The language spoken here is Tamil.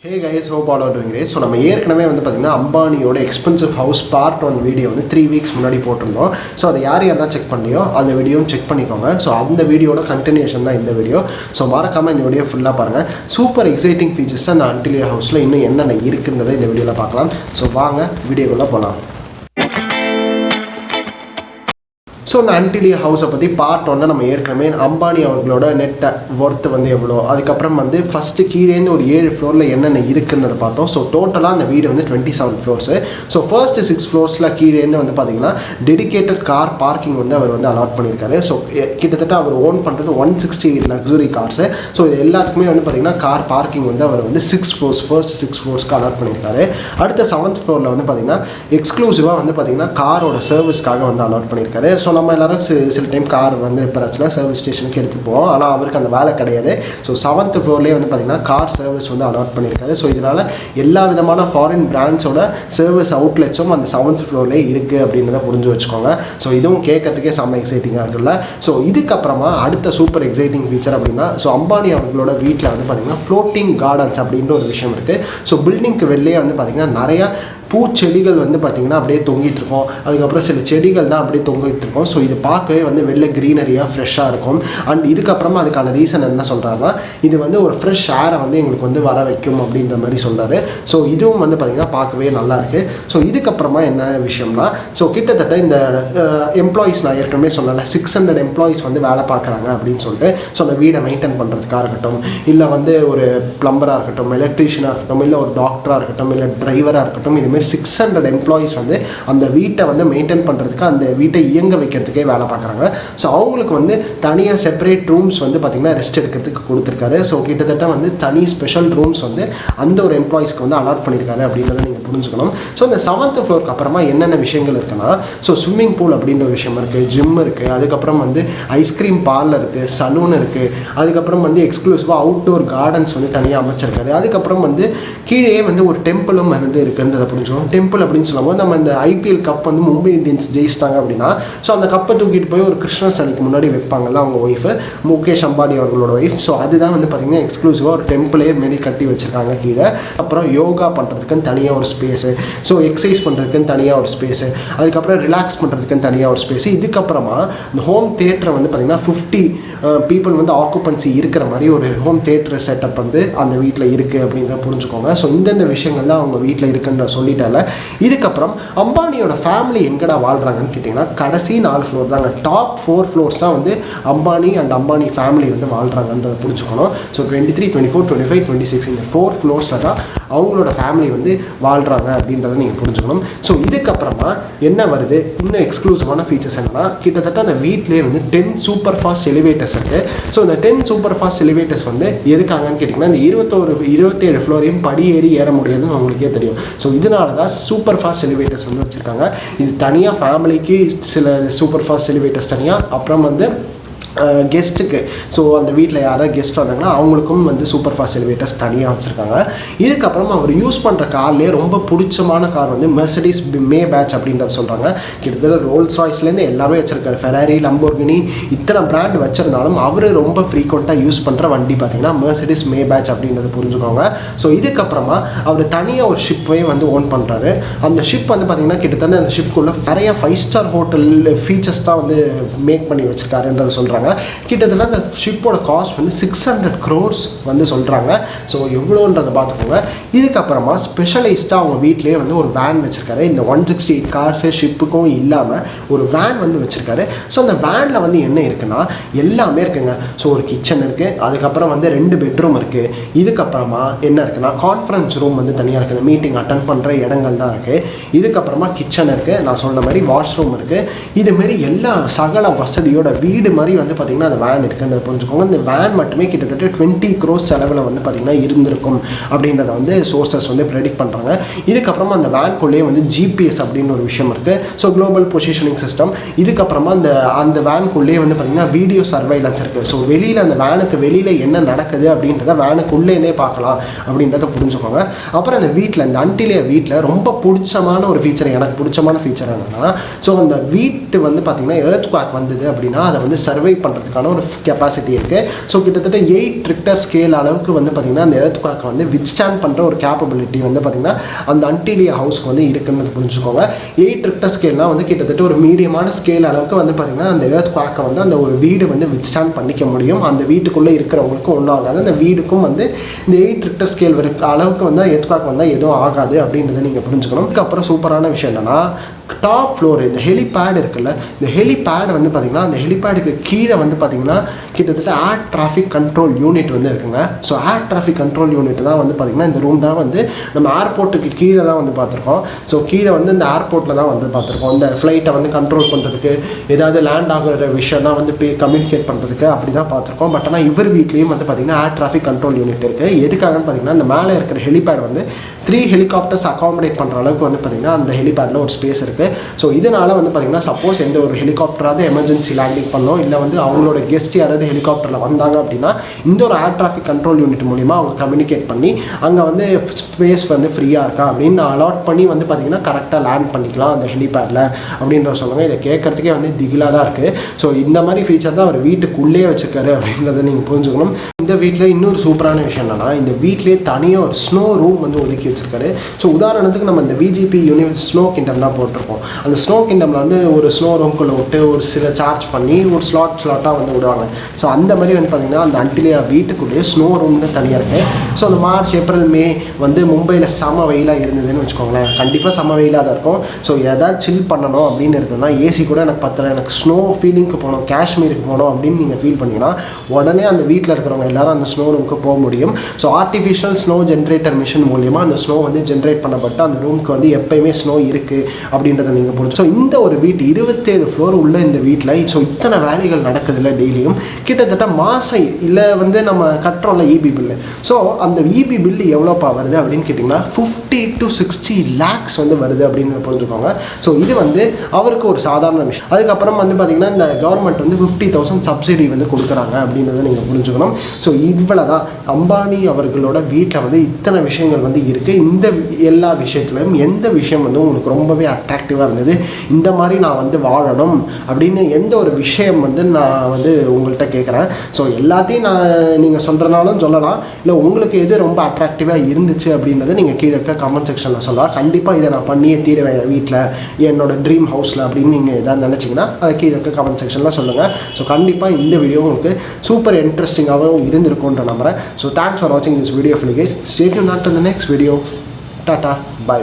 Hey guys, hope all are doing great. So நம்ம ஏற்கனவே வந்து பாத்தீங்கன்னா அம்பானியோட எக்ஸ்பென்சிவ் ஹவுஸ் Part-1 வீடியோ வந்து 3 வீக்ஸ் முன்னாடி போட்டிருந்தோம். ஸோ அதை யாரெல்லாம் செக் பண்ணியோ அந்த வீடியோவும் செக் பண்ணிக்கோங்க. ஸோ அந்த வீடியோட கண்டினியூஷன் தான் இந்த வீடியோ. ஸோ மறக்காமல் இந்த வீடியோ ஃபுல்லாக பாருங்கள். சூப்பர் எக்ஸைட்டிங் ஃபீச்சர்ஸ் அந்த Antilia ஹவுஸில் இன்னும் என்னென்ன இருக்குன்றதை இந்த வீடியோவில் பார்க்கலாம். ஸோ வாங்க வீடியோக்குள்ளே போகலாம். ஸோ இந்த Antilia ஹவுஸை பற்றி Part-1 நம்ம ஏற்கனவே அம்பானி அவர்களோட நெட் ஒர்த்து வந்து எவ்வளோ, அதுக்கப்புறம் வந்து ஃபஸ்ட்டு கீழேருந்து ஒரு 7 ஃப்ளோரில் என்னென்ன இருக்குன்னு பார்த்தோம். ஸோ டோட்டலாக அந்த வீடு வந்து 27 ஃப்ளோர்ஸு. ஸோ ஃபர்ஸ்ட்டு 6 ஃப்ளோர்ஸில் கீழேருந்து வந்து பார்த்திங்கன்னா டெடிக்கேட்டட் கார் பார்க்கிங் வந்து அவர் வந்து அலாட் பண்ணியிருக்காரு. ஸோ கிட்டத்தட்ட அவர் ஓன் பண்ணுறது 160 லக்ஸுரி கார்ஸு. ஸோ இது எல்லாத்துக்குமே வந்து பார்த்திங்கன்னா கார் பார்க்கிங் வந்து அவர் வந்து 6 ஃப்ளோர்ஸ் ஃபர்ஸ்ட் 6 ஃப்ளோர்ஸ்க்கு அலாட் பண்ணியிருக்காரு. அடுத்த 7th ஃப்ளோரில் வந்து பார்த்திங்கன்னா எக்ஸ்க்ளூசிவாக வந்து பார்த்திங்கன்னா காரோட சர்வீஸ்க்காக வந்து அலாட் பண்ணியிருக்காரு. ஸோ நம்ம எல்லாரும் சில டைம் கார் வந்து ரிப்பேர் ஆச்சுன்னா சர்வீஸ் ஸ்டேஷனுக்கு எடுத்துகிட்டு போவோம். ஆனால் அவருக்கு அந்த வேலை கிடையாது. ஸோ 7th ஃப்ளோர்லேயே வந்து பார்த்திங்கன்னா கார் சர்வீஸ் வந்து அலாட் பண்ணியிருக்காரு. ஸோ இதனால் எல்லா விதமான ஃபாரின் பிராண்ட்ஸோட சர்வீஸ் அவுட்லெட்ஸும் அந்த 7th ஃப்ளோர்லேயே இருக்குது அப்படின்றத புரிஞ்சு வச்சுக்கோங்க. ஸோ இதுவும் கேட்கறதுக்கே செம்ம எக்ஸைட்டிங்காக இருக்குல்ல. ஸோ இதுக்கப்புறமா அடுத்த சூப்பர் எக்ஸைட்டிங் ஃபீச்சர் அப்படின்னா ஸோ அம்பானி அவர்களோட வீட்டில் வந்து பார்த்திங்கன்னா ஃப்ளோட்டிங் கார்டன்ஸ் அப்படின்ற ஒரு விஷயம் இருக்குது. ஸோ பில்டிங்க்கு வெளியே வந்து பார்த்திங்கன்னா நிறையா பூச்செடிகள் வந்து பார்த்திங்கன்னா அப்படியே தொங்கிட்டு இருக்கோம். அதுக்கப்புறம் சில செடிகள் தான் அப்படியே தொங்கிட்டு இருக்கோம். ஸோ இது பார்க்கவே வந்து வெளில க்ரீனரியாக ஃப்ரெஷ்ஷாக இருக்கும். அண்ட் இதுக்கப்புறமா அதுக்கான ரீசன் என்ன சொல்கிறாருன்னா இது வந்து ஒரு ஃப்ரெஷ் ஏரை வந்து எங்களுக்கு வந்து வர வைக்கும் அப்படின்ற மாதிரி சொல்கிறாரு. ஸோ இதுவும் வந்து பார்த்திங்கன்னா பார்க்கவே நல்லாயிருக்கு. ஸோ இதுக்கப்புறமா என்ன விஷயம்னா ஸோ கிட்டத்தட்ட இந்த எம்ப்ளாயீஸ் நான் ஏற்கனவே சொன்னேன் 600 எம்ப்ளாயீஸ் வந்து வேலை பார்க்குறாங்க அப்படின்னு சொல்லிட்டு. ஸோ அந்த வீடை மெயின்டைன் பண்ணுறதுக்காக இருக்கட்டும், இல்லை வந்து ஒரு ப்ளம்பராக இருக்கட்டும், எலக்ட்ரீஷியனாக இருக்கட்டும், இல்லை ஒரு டாக்டராக இருக்கட்டும், இல்லை டிரைவராக இருக்கட்டும், இதுமாரி 600 எம்ப்ளாயீஸ் வந்து அந்த வீட்டை வந்து மெயின்டைன் பண்ணுறதுக்கு அந்த வீட்டை இயங்க வைக்கிறதுக்கே வேலை பார்க்குறாங்க. ஸோ அவங்களுக்கு வந்து தனியாக செப்பரேட் ரூம்ஸ் வந்து பார்த்திங்கன்னா ரெஸ்ட் எடுக்கிறதுக்கு கொடுத்துருக்காரு. ஸோ கிட்டத்தட்ட வந்து தனி ஸ்பெஷல் ரூம்ஸ் வந்து அந்த ஒரு எம்ப்ளாயீஸ்க்கு வந்து அலாட் பண்ணியிருக்காரு அப்படின்றத நீங்கள் புரிஞ்சுக்கணும். ஸோ இந்த 7th ஃப்ளோருக்கு அப்புறமா என்னென்ன விஷயங்கள் இருக்குன்னா ஸோ ஸ்விம்மிங் பூல் அப்படின்ற ஒரு விஷயம் இருக்குது, ஜிம் இருக்குது, அதுக்கப்புறம் வந்து ஐஸ்கிரீம் பார்லர் இருக்குது, சலூன் இருக்குது, அதுக்கப்புறம் வந்து எக்ஸ்க்ளூசிவாக அவுட்டோர் கார்டன்ஸ் வந்து தனியாக அமைச்சிருக்காரு. அதுக்கப்புறம் வந்து கீழே வந்து ஒரு டெம்பிளும் வந்து இருக்குன்றதை புரிஞ்சுக்கணும். டெம்பிள் அப்படின்னு சொல்லும்போது நம்ம இந்த IPL கப் வந்து மும்பை இந்தியன்ஸ் ஜெயிச்சிட்டாங்க அப்படின்னா ஸோ அந்த கப்பை தூக்கிட்டு போய் ஒரு கிருஷ்ணர் சிலைக்கு முன்னாடி வைப்பாங்கல்ல அவங்க ஒய்ஃபு முகேஷ் அம்பானி அவர்களோட ஒய்ஃப். ஸோ அதுதான் வந்து பார்த்திங்கன்னா எக்ஸ்க்ளூசிவாக ஒரு டெம்பிளே மாரி கட்டி வச்சுருக்காங்க கீழே. அப்புறம் யோகா பண்ணுறதுக்குன்னு தனியாக ஒரு ஸ்பேஸு, ஸோ எக்ஸசைஸ் பண்ணுறதுக்குன்னு தனியாக ஒரு ஸ்பேஸு, அதுக்கப்புறம் ரிலாக்ஸ் பண்ணுறதுக்குன்னு தனியாக ஒரு ஸ்பேஸு. இதுக்கப்புறமா இந்த ஹோம் தியேட்டரை வந்து பார்த்திங்கன்னா 50 பீப்புள் வந்து ஆக்குபன்சி இருக்கிற மாதிரி ஒரு ஹோம் தியேட்டர் செட்டப் வந்து அந்த வீட்டில் இருக்குது அப்படின்றத புரிஞ்சுக்கோங்க. ஸோ இந்தந்த விஷயங்கள் தான் அவங்க வீட்டில் இருக்குன்ற சொல்லிட்டால. இதுக்கப்புறம் அம்பானியோட ஃபேமிலி எங்கடா வாழ்கிறாங்கன்னு கேட்டிங்கன்னா கடைசி 4 ஃப்ளோர் தாங்க. டாப் 4 ஃப்ளோர்ஸ் தான் வந்து அம்பானி அண்ட் அம்பானி ஃபேமிலி வந்து வாழ்கிறாங்கன்றத புரிஞ்சுக்கணும். ஸோ 23, 24, 25, 26 இந்த 4 ஃப்ளோர்ஸில் தான் அவங்களோட ஃபேமிலி வந்து வாழ்கிறாங்க அப்படின்றத நீங்கள் புரிஞ்சுக்கணும். ஸோ இதுக்கப்புறமா என்ன வருது, இன்னும் எக்ஸ்க்ளூசிவான ஃபீச்சர்ஸ் என்னன்னா கிட்டத்தட்ட அந்த வீட்லேயே வந்து 10 சூப்பர் ஃபாஸ்ட் எலிவேட்டர்ஸ் இருக்குது. ஸோ இந்த 10 சூப்பர் ஃபாஸ்ட் எலிவேட்டர்ஸ் வந்து எதுக்காகன்னு கேட்டிங்கன்னா இந்த 27 ஃப்ளோரையும் படி ஏற முடியாதுன்னு உங்களுக்கே தெரியும். ஸோ இதனால தான் சூப்பர் ஃபாஸ்ட் எலிவேட்டர்ஸ் வந்து வச்சுருக்காங்க. இது தனியாக ஃபேமிலிக்கு சில சூப்பர் ஃபாஸ்ட் எலிவேட்டர்ஸ் தனியாக, அப்புறம் வந்து கெஸ்ட்டுக்கு ஸோ அந்த வீட்டில் யாராவது கெஸ்ட் வந்தாங்கன்னா அவங்களுக்கும் வந்து சூப்பர் ஃபாஸ்ட் எலிவேட்டர்ஸ் தனியாக வச்சுருக்காங்க. இதுக்கப்புறம் அவர் யூஸ் பண்ணுற கார்லேயே ரொம்ப பிடிச்சமான கார் வந்து மெர்சிடிஸ் மே பேட்ச் அப்படின்றத சொல்கிறாங்க. கிட்டத்தட்ட ரோல்ஸ் ராய்ஸ்லேருந்து எல்லாமே வச்சுருக்காரு. ஃபெராரி, லம்போர்கினி இத்தனை பிராண்ட் வச்சுருந்தாலும் அவர் ரொம்ப ஃப்ரீக்வெண்ட்டாக யூஸ் பண்ணுற வண்டி பார்த்திங்கன்னா மெர்சிடிஸ் மே பேட்ச் அப்படின்றத புரிஞ்சுக்கோங்க. ஸோ இதுக்கப்புறமா அவர் தனியாக ஒரு ஷிப்பே வந்து ஓன் பண்ணுறாரு. அந்த ஷிப் வந்து பார்த்திங்கன்னா கிட்டத்தட்ட அந்த ஷிப்புக்குள்ளே நிறைய 5 ஸ்டார் ஹோட்டல் ஃபீச்சர்ஸ் தான் வந்து மேக் பண்ணி வச்சுருக்காருன்றதை சொல்கிறாங்க. கிட்டத்தட்ட அந்த ஷிப்போட காஸ்ட் வந்து 600 crores வந்து சொல்கிறாங்க. ஸோ எவ்வளோன்றதை பார்த்துக்கோங்க. இதுக்கப்புறமா ஸ்பெஷலைஸ்டாக அவங்க வீட்லேயே வந்து ஒரு வேன் வச்சுருக்காரு. இந்த 168 கார்ஸு ஷிப்புக்கும் இல்லாமல் ஒரு வேன் வந்து வச்சுருக்காரு. ஸோ அந்த வேனில் வந்து என்ன இருக்குன்னா எல்லாமே இருக்குங்க. ஸோ ஒரு கிச்சன் இருக்குது, அதுக்கப்புறம் வந்து 2 பெட்ரூம் இருக்குது. இதுக்கப்புறமா என்ன இருக்குன்னா கான்ஃபரன்ஸ் ரூம் வந்து தனியாக இருக்குது, மீட்டிங் அட்டன் பண்ணுற இடங்கள் தான் இருக்குது. இதுக்கப்புறமா கிச்சன் இருக்குது, நான் சொன்ன மாதிரி வாஷ்ரூம் இருக்குது. இதுமாரி எல்லா சகல வசதியோட வீடு மாதிரி வந்து பார்த்திங்கன்னா அந்த வேன் இருக்குன்றத புரிஞ்சுக்கோங்க. இந்த வேன் மட்டுமே கிட்டத்தட்ட 20 crores செலவில் வந்து பார்த்திங்கன்னா இருந்திருக்கும் அப்படின்றத வந்து சோர்சஸ் வந்து ப்ரெடிக்ட் பண்ணுறாங்க. இதுக்கப்புறமா அந்த வேன்குள்ளேயே வந்து GPS அப்படின்னு ஒரு விஷயம் இருக்குது. So global positioning system. இதுக்கப்புறமா அந்த வேனுக்குள்ளேயே வந்து பார்த்திங்கன்னா வீடியோ சர்வைலன்ஸ் இருக்குது. ஸோ வெளியில் அந்த வேனுக்கு வெளியில் என்ன நடக்குது அப்படின்றத வேனுக்குள்ளேருந்தே பார்க்கலாம் அப்படின்றத புரிஞ்சுக்கோங்க. அப்புறம் அந்த வீட்டில் இந்த Antilia வீட்டில் ரொம்ப பிடிச்சமான ஒரு ஃபீச்சர், எனக்கு பிடிச்சமான ஃபீச்சர் என்னென்னா ஸோ அந்த வீட்டு வந்து பார்த்திங்கன்னா எர்த்குவாக் வந்தது அப்படின்னா அதை வந்து சர்வை பண்ணுறதுக்கான ஒரு கெப்பாசிட்டி இருக்குது. ஸோ கிட்டத்தட்ட 8 ரிக்டர் ஸ்கேல் அளவுக்கு வந்து பார்த்திங்கன்னா அந்த எர்த்குவாக்கை வந்து வித்ஸ்டாண்ட் பண்ணுற ஒரு கேப்பபிலிட்டி வந்து பார்த்திங்கன்னா அந்த அன்டிலியா ஹவுஸ்க்கு வந்து இருக்குன்னு புரிஞ்சுக்கோங்க. 8 ரிக்டர் ஸ்கேல்னால் வந்து கிட்டத்தட்ட ஒரு மீடியமான ஸ்கேல் அளவுக்கு வந்து பார்த்திங்கன்னா அந்த எர்த்குவாக்கை வந்து அந்த ஒரு வீடு வந்து வித்ஸ்டாண்ட் பண்ணிக்க முடியும். அந்த வீட்டுக்குள்ளே இருக்கிறவங்களுக்கும் ஒன்றும் ஆகாது, அந்த வீடுக்கும் வந்து இந்த 8 ரிக்டர் ஸ்கேல் அளவுக்கு வந்து எர்த்குவாக் வந்தால் எதுவும் ஆகாது அப்படின்றத நீங்கள் புரிஞ்சுக்கணும். அதுக்கப்புறம் சூப்பரான விஷயம் என்னென்னா டாப் ஃப்ளோர் இந்த ஹெலிபேட் இருக்குல்ல, இந்த ஹெலிபேட் வந்து பார்த்திங்கன்னா அந்த ஹெலிபேடுக்கு கீழே வந்து பார்த்திங்கன்னா கிட்டத்தட்ட ஏர் டிராஃபிக் கண்ட்ரோல் யூனிட் வந்து இருக்குங்க. So air traffic control unit தான் வந்து பார்த்திங்கன்னா இந்த ரூம் தான் வந்து நம்ம ஏர்போர்ட்டுக்கு கீழே தான் வந்து பார்த்துருக்கோம். ஸோ கீழே வந்து இந்த ஏர்போர்ட்டில் தான் வந்து பார்த்துருக்கோம். இந்த ஃப்ளைட்டை வந்து கண்ட்ரோல் பண்ணுறதுக்கு, ஏதாவது லேண்ட் ஆகிற விஷயம்லாம் வந்து கம்யூனிகேட் பண்ணுறதுக்கு அப்படி தான் பார்த்துருக்கோம். பட் ஆனால் இவர் வீட்லேயும் வந்து பார்த்திங்கன்னா ஏர் டிராஃபிக் கண்ட்ரோல் யூனிட் இருக்குது. எதுக்காகன்னு பார்த்திங்கன்னா இந்த மேலே இருக்கிற ஹெலிபேட் வந்து 3 ஹெலிகாப்டர்ஸ் அகாமடேட் பண்ணுற அளவுக்கு வந்து பார்த்திங்கன்னா அந்த ஹெலிபேடில் ஒரு ஸ்பேஸ் இருக்குது. ஸோ இதனால் வந்து பார்த்திங்கன்னா சப்போஸ் எந்த ஒரு ஹெலிகாப்டராவது எமர்ஜென்சி லேண்டிங் பண்ணோம், இல்லை வந்து அவங்களோட கெஸ்ட் யாராவது ஹெலிகாப்டரில் வந்தாங்க அப்படின்னா இந்த ஒரு ஏர் டிராஃபிக் கண்ட்ரோல் யூனிட் மூலிமா அவங்க கம்யூனிகேட் பண்ணி அங்கே வந்து ஸ்பேஸ் வந்து ஃப்ரீயாக இருக்கா அப்படின்னு அலாட் பண்ணி வந்து பார்த்திங்கன்னா கரெக்டாக லேண்ட் பண்ணிக்கலாம் அந்த ஹெலிபேடில் அப்படின்ற சொல்லுவாங்க. இதை கேட்குறதுக்கே வந்து திகிலாக தான் இருக்குது. ஸோ இந்த மாதிரி ஃபீச்சர் தான் அவர் வீட்டுக்குள்ளேயே வச்சுருக்காரு அப்படின்றத நீங்கள் புரிஞ்சுக்கணும். இந்த வீட்டில் இன்னொரு சூப்பரான விஷயம் என்னென்னா இந்த வீட்டிலே தனியாக ஒரு ஸ்னோ ரூம் வந்து ஒதுக்கி வச்சிருக்காரு. ஸோ உதாரணத்துக்கு நம்ம இந்த விஜிபி யூனிவர்ஸ் ஸ்னோ கிங்டம் தான் போட்டிருக்கோம். அந்த ஸ்னோ கிங்டமில் வந்து ஒரு ஸ்னோ ரூம்குள்ளே விட்டு ஒரு சில சார்ஜ் பண்ணி ஒரு ஸ்லாட்டாக வந்து விடுவாங்க. ஸோ அந்த மாதிரி வந்து பார்த்திங்கன்னா அந்த அன்டிலியா வீட்டுக்குள்ளேயே ஸ்னோ ரூம்னு தனியாக இருக்குது. ஸோ அந்த மார்ச், ஏப்ரல், மே வந்து மும்பையில் செம வெயிலாக இருந்ததுன்னு வச்சுக்கோங்களேன். கண்டிப்பாக செம வெயிலாக தான் இருக்கும். ஸோ எதாவது சில் பண்ணணும் அப்படின்னு இருந்ததுன்னா ஏசி கூட எனக்கு பத்தலை, எனக்கு ஸ்னோ ஃபீலிங்க்கு போகணும், காஷ்மீருக்கு போகணும் அப்படின்னு நீங்கள் ஃபீல் பண்ணிங்கன்னா உடனே அந்த வீட்டில் இருக்கிறவங்க எல்லாரும் அந்த ஸ்னோ ரூமுக்கு போக முடியும். So artificial snow generator machine மூலியமாக அந்த ஸ்னோ வந்து ஜென்ரேட் பண்ணப்பட்டு அந்த ரூமுக்கு வந்து எப்போயுமே ஸ்னோ இருக்குது அப்படின்றத நீங்கள் புரிஞ்சு. ஸோ இந்த ஒரு வீட்டு 27 ஃப்ளோர் உள்ள இந்த வீட்டில் ஸோ இத்தனை வேலைகள் நடக்குதுல்ல டெய்லியும் கிட்டத்தட்ட மாதம் இல்லை வந்து நம்ம கட்டுறோம்ல இபி பில்லு. ஸோ அந்த இபி பில்லு எவ்வளோப்பா வருது அப்படின்னு கேட்டிங்கன்னா 50 to 60 lakhs வந்து வருது அப்படின்னு புரிஞ்சுக்கோங்க. ஸோ இது வந்து அவருக்கு ஒரு சாதாரண விஷயம். அதுக்கப்புறம் வந்து பார்த்திங்கன்னா இந்த கவர்மெண்ட் வந்து 50,000 சப்சிடி வந்து கொடுக்குறாங்க அப்படின்றத நீங்கள் புரிஞ்சுக்கணும். ஸோ இவ்வளோ தான் அம்பானி அவர்களோட வீட்டில் வந்து இத்தனை விஷயங்கள் வந்து இருக்குது. இந்த எல்லா விஷயத்துலையும் எந்த விஷயம் வந்து உங்களுக்கு ரொம்பவே அட்ராக்டிவாக இருந்தது, இந்த மாதிரி நான் வந்து வாழணும் அப்படின்னு எந்த ஒரு விஷயம் வந்து நான் வந்து உங்கள்கிட்ட கேட்குறேன். ஸோ எல்லாத்தையும் நீங்கள் சொல்கிறனாலும் சொல்லலாம், இல்லை உங்களுக்கு எது ரொம்ப அட்ராக்டிவாக இருந்துச்சு அப்படின்றத நீங்கள் கீழே இருக்க கமெண்ட் செக்ஷனில் சொல்லலாம். கண்டிப்பாக இதை நான் பண்ணியே தீருவேன் வீட்டில், என்னோட ட்ரீம் ஹவுஸில் அப்படின்னு நீங்கள் எதாவது நினச்சிங்கன்னா அதை கீழே இருக்க கமெண்ட் செக்ஷனில் சொல்லுங்கள். ஸோ கண்டிப்பாக இந்த வீடியோ உங்களுக்கு சூப்பர் இன்ட்ரெஸ்டிங்காகவும் இருந்திருக்கும்ன்ற நம்புகிறேன். ஸோ தேங்க்ஸ் ஃபார் வாட்சிங் this video. Stay tuned until the next video. Tata, bye.